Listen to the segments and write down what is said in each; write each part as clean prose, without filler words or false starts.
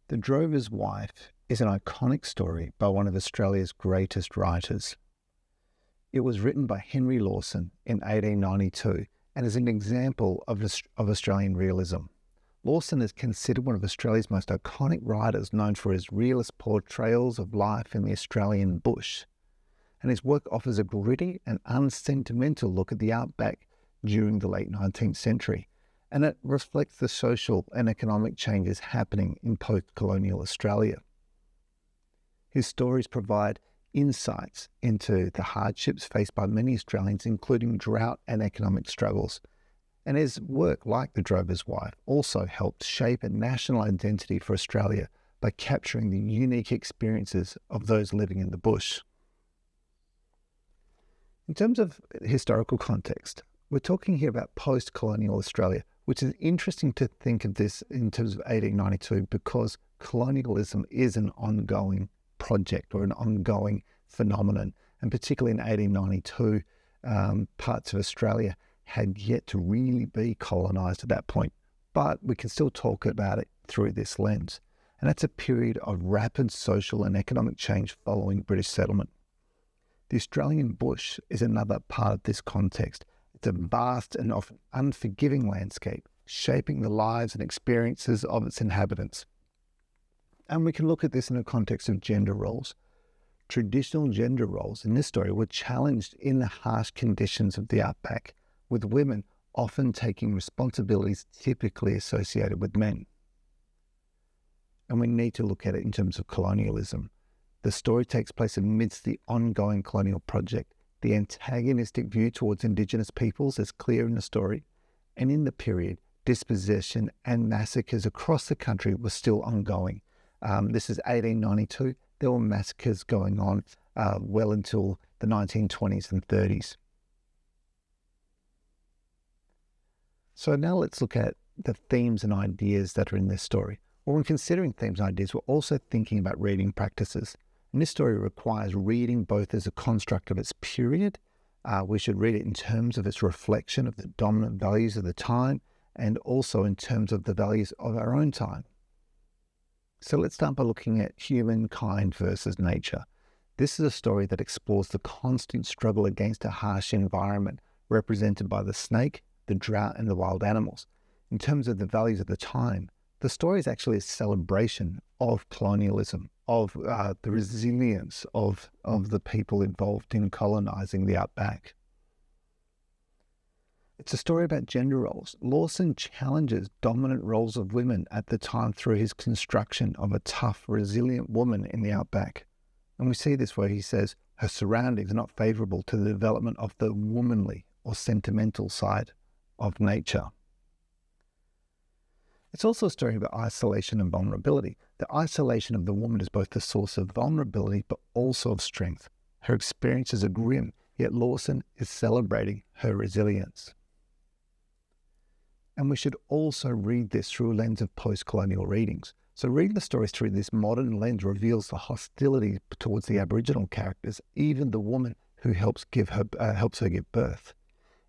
The Drover's Wife is an iconic story by one of Australia's greatest writers. It was written by Henry Lawson in 1892 and is an example of Australian realism. Lawson is considered one of Australia's most iconic writers, known for his realist portrayals of life in the Australian bush. And his work offers a gritty and unsentimental look at the outback during the late 19th century, and it reflects the social and economic changes happening in post-colonial Australia. His stories provide insights into the hardships faced by many Australians, including drought and economic struggles. And his work, like The Drover's Wife, also helped shape a national identity for Australia by capturing the unique experiences of those living in the bush. In terms of historical context, we're talking here about post-colonial Australia, which is interesting to think of this in terms of 1892 because colonialism is an ongoing project or an ongoing phenomenon. And particularly in 1892, parts of Australia had yet to really be colonised at that point. But we can still talk about it through this lens. And that's a period of rapid social and economic change following British settlement. The Australian bush is another part of this context. It's a vast and often unforgiving landscape, shaping the lives and experiences of its inhabitants. And we can look at this in the context of gender roles. Traditional gender roles in this story were challenged in the harsh conditions of the outback, with women often taking responsibilities typically associated with men. And we need to look at it in terms of colonialism. The story takes place amidst the ongoing colonial project. The antagonistic view towards Indigenous peoples is clear in the story, and in the period, dispossession and massacres across the country were still ongoing. This is 1892. There were massacres going on well until the 1920s and 30s. So now let's look at the themes and ideas that are in this story. Well, when considering themes and ideas, we're also thinking about reading practices. And this story requires reading both as a construct of its period. We should read it in terms of its reflection of the dominant values of the time, and also in terms of the values of our own time. So let's start by looking at humankind versus nature. This is a story that explores the constant struggle against a harsh environment represented by the snake, the drought, and the wild animals. In terms of the values of the time, the story is actually a celebration of colonialism, of the resilience of the people involved in colonizing the outback. It's a story about gender roles. Lawson challenges dominant roles of women at the time through his construction of a tough, resilient woman in the outback. And we see this where he says her surroundings are not favourable to the development of the womanly or sentimental side of nature. It's also a story about isolation and vulnerability. The isolation of the woman is both the source of vulnerability but also of strength. Her experiences are grim, yet Lawson is celebrating her resilience. And we should also read this through a lens of post-colonial readings. So reading the stories through this modern lens reveals the hostility towards the Aboriginal characters, even the woman who helps her give birth.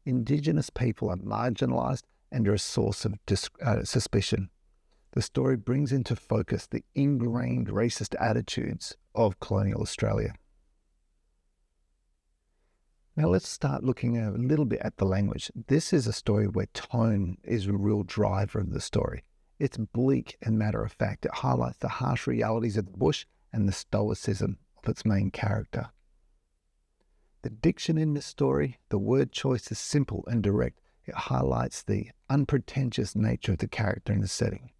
Indigenous people are marginalised and are a source of suspicion. The story brings into focus the ingrained racist attitudes of colonial Australia. Now let's start looking a little bit at the language. This is a story where tone is a real driver of the story. It's bleak and matter-of-fact. It highlights the harsh realities of the bush and the stoicism of its main character. The diction in this story, the word choice is simple and direct. It highlights the unpretentious nature of the character in the setting.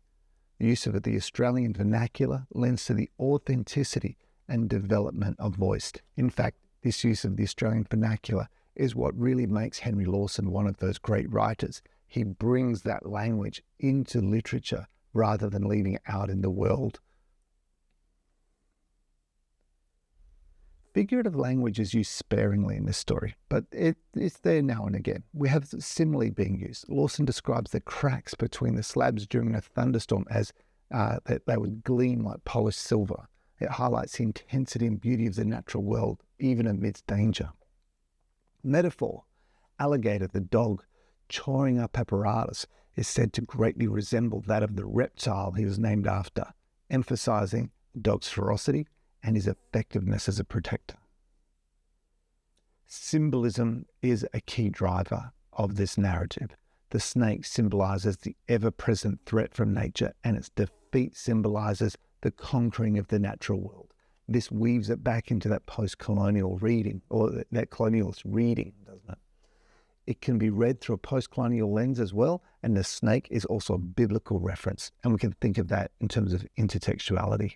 The use of the Australian vernacular lends to the authenticity and development of voice. In fact, this use of the Australian vernacular is what really makes Henry Lawson one of those great writers. He brings that language into literature rather than leaving it out in the world. Figurative language is used sparingly in this story, but it's there now and again. We have simile being used. Lawson describes the cracks between the slabs during a thunderstorm as that they would gleam like polished silver. It highlights the intensity and beauty of the natural world, even amidst danger. Metaphor. Alligator, the dog, chawing up apparatus, is said to greatly resemble that of the reptile he was named after. emphasizing the dog's ferocity and his effectiveness as a protector. Symbolism is a key driver of this narrative. The snake symbolizes the ever-present threat from nature, and its defeat symbolizes the conquering of the natural world. This weaves it back into that post-colonial reading, or that colonialist reading, doesn't it? It can be read through a post-colonial lens as well, and the snake is also a biblical reference, and we can think of that in terms of intertextuality.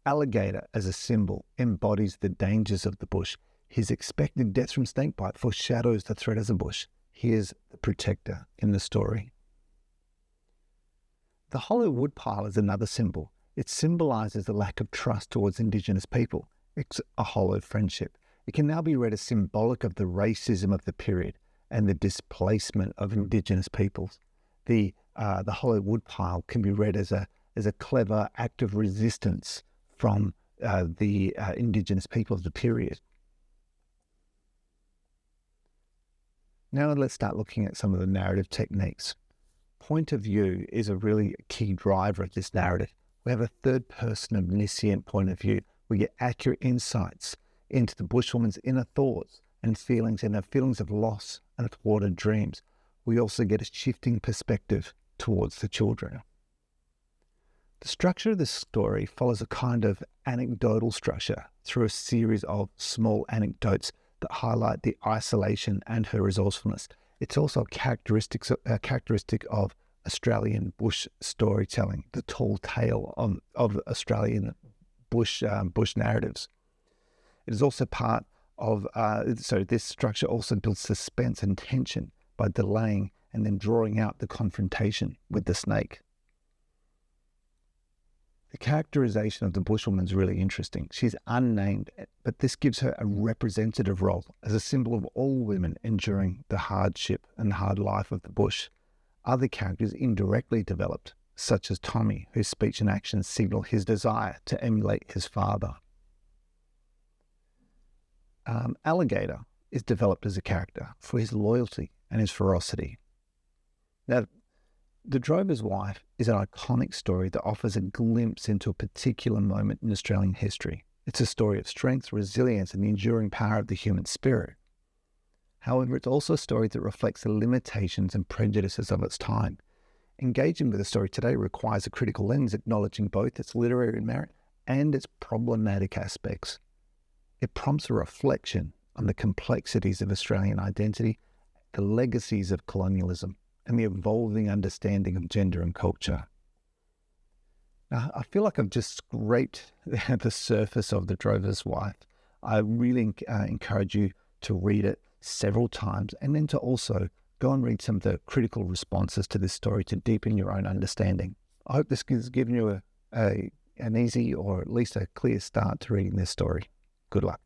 Alligator as a symbol embodies the dangers of the bush. His expected death from snakebite foreshadows the threat as a bush. He is the protector in the story. The hollow woodpile is another symbol. It symbolizes the lack of trust towards Indigenous people. It's a hollow friendship. It can now be read as symbolic of the racism of the period and the displacement of Indigenous peoples. The hollow woodpile can be read as a clever act of resistance from the Indigenous people of the period. Now let's start looking at some of the narrative techniques. Point of view is a really key driver of this narrative. We have a third-person omniscient point of view. We get accurate insights into the bushwoman's inner thoughts and feelings and her feelings of loss and thwarted dreams. We also get a shifting perspective towards the children. The structure of this story follows a kind of anecdotal structure through a series of small anecdotes that highlight the isolation and her resourcefulness. It's also a characteristic of Australian bush storytelling, the tall tale of Australian bush narratives. It is also part of, this structure also builds suspense and tension by delaying and then drawing out the confrontation with the snake. The characterization of the bushwoman is really interesting. She's unnamed, but this gives her a representative role as a symbol of all women enduring the hardship and hard life of the bush. Other characters indirectly developed, such as Tommy, whose speech and actions signal his desire to emulate his father. Alligator is developed as a character for his loyalty and his ferocity. Now, The Drover's Wife is an iconic story that offers a glimpse into a particular moment in Australian history. It's a story of strength, resilience, and the enduring power of the human spirit. However, it's also a story that reflects the limitations and prejudices of its time. Engaging with the story today requires a critical lens, acknowledging both its literary merit and its problematic aspects. It prompts a reflection on the complexities of Australian identity, the legacies of colonialism, and the evolving understanding of gender and culture. Now, I feel like I've just scraped the surface of The Drover's Wife. I really encourage you to read it several times and then to also go and read some of the critical responses to this story to deepen your own understanding. I hope this has given you an easy or at least a clear start to reading this story. Good luck.